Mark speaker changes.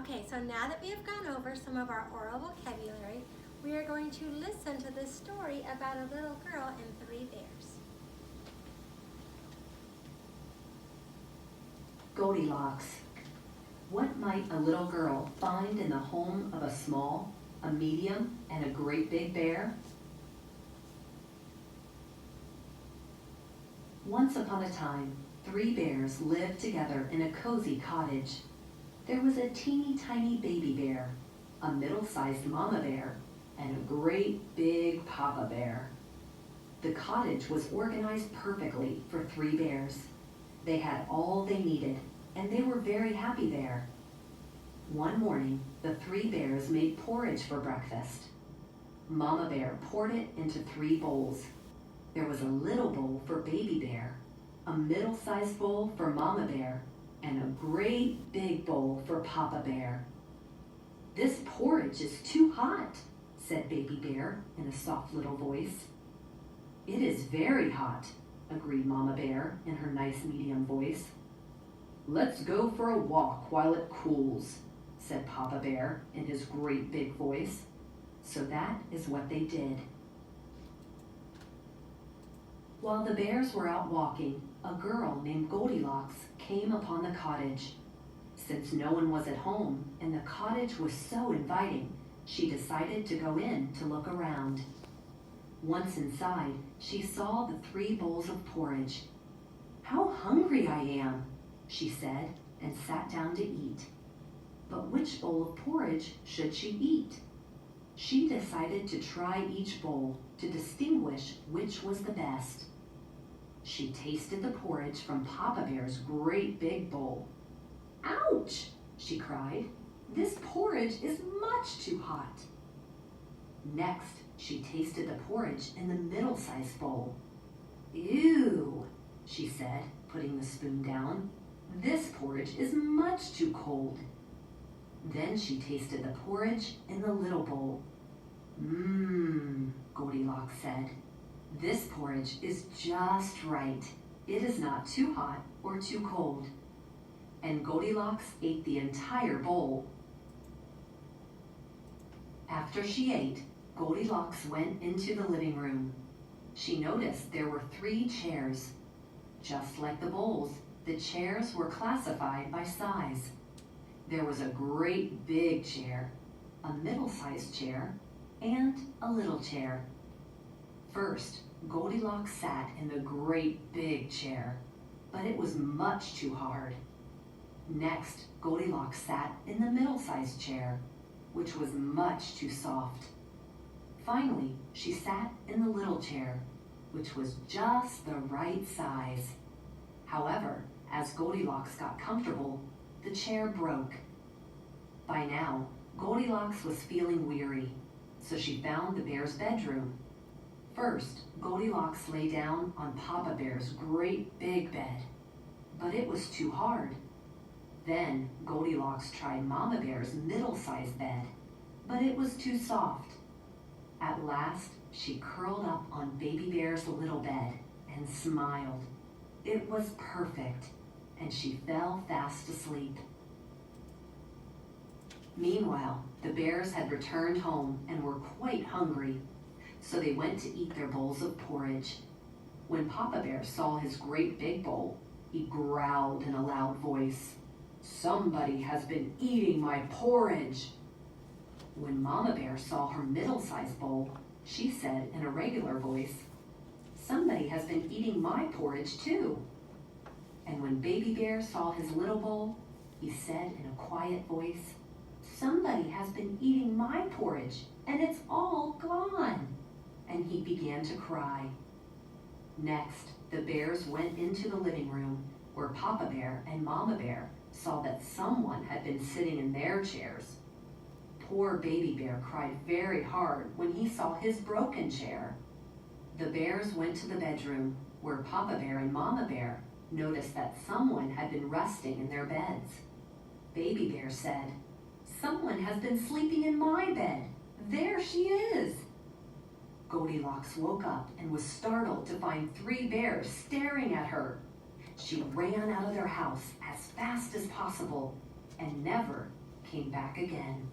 Speaker 1: Okay, so now that we have gone over some of our oral vocabulary, we are going to listen to this story about a little girl and three bears.
Speaker 2: Goldilocks. What might a little girl find in the home of a small, a medium, and a great big bear? Once upon a time, three bears lived together in a cozy cottage. There was a teeny tiny baby bear, a middle-sized mama bear, and a great big papa bear. The cottage was organized perfectly for three bears. They had all they needed, and they were very happy there. One morning, the three bears made porridge for breakfast. Mama Bear poured it into 3 bowls. There was a little bowl for Baby Bear, a middle-sized bowl for Mama Bear, and a great big bowl for Papa Bear. "This porridge is too hot," said Baby Bear in a soft little voice. "It is very hot," agreed Mama Bear in her nice medium voice. "Let's go for a walk while it cools," said Papa Bear in his great big voice. So that is what they did. While the bears were out walking, a girl named Goldilocks came upon the cottage. Since no one was at home and the cottage was so inviting, she decided to go in to look around. Once inside, she saw the 3 bowls of porridge. "How hungry I am," she said, and sat down to eat. But which bowl of porridge should she eat? She decided to try each bowl to distinguish which was the best. She tasted the porridge from Papa Bear's great big bowl. "Ouch!" she cried. "This porridge is much too hot." Next, she tasted the porridge in the middle-sized bowl. "Ew," she said, putting the spoon down. "This porridge is much too cold." Then she tasted the porridge in the little bowl. "Mmm," Goldilocks said. "This porridge is just right. It is not too hot or too cold." And Goldilocks ate the entire bowl. After she ate, Goldilocks went into the living room. She noticed there were 3 chairs. Just like the bowls, the chairs were classified by size. There was a great big chair, a middle-sized chair, and a little chair. First, Goldilocks sat in the great big chair, but it was much too hard. Next, Goldilocks sat in the middle-sized chair, which was much too soft. Finally, she sat in the little chair, which was just the right size. However, as Goldilocks got comfortable, the chair broke. By now, Goldilocks was feeling weary, so she found the bear's bedroom. First, Goldilocks lay down on Papa Bear's great big bed, but it was too hard. Then, Goldilocks tried Mama Bear's middle-sized bed, but it was too soft. At last, she curled up on Baby Bear's little bed and smiled. It was perfect, and she fell fast asleep. Meanwhile, the bears had returned home and were quite hungry, so they went to eat their bowls of porridge. When Papa Bear saw his great big bowl, he growled in a loud voice, "Somebody has been eating my porridge." When Mama Bear saw her middle-sized bowl, she said in a regular voice, "Somebody has been eating my porridge too." And when Baby Bear saw his little bowl, he said in a quiet voice, "Somebody has been eating my porridge, and it's all gone." And he began to cry. Next, the bears went into the living room, where Papa Bear and Mama Bear saw that someone had been sitting in their chairs. Poor Baby Bear cried very hard when he saw his broken chair. The bears went to the bedroom, where Papa Bear and Mama Bear noticed that someone had been resting in their beds. Baby Bear said, "Someone has been sleeping in my bed. There she is." Goldilocks woke up and was startled to find 3 bears staring at her. She ran out of their house as fast as possible and never, came back again.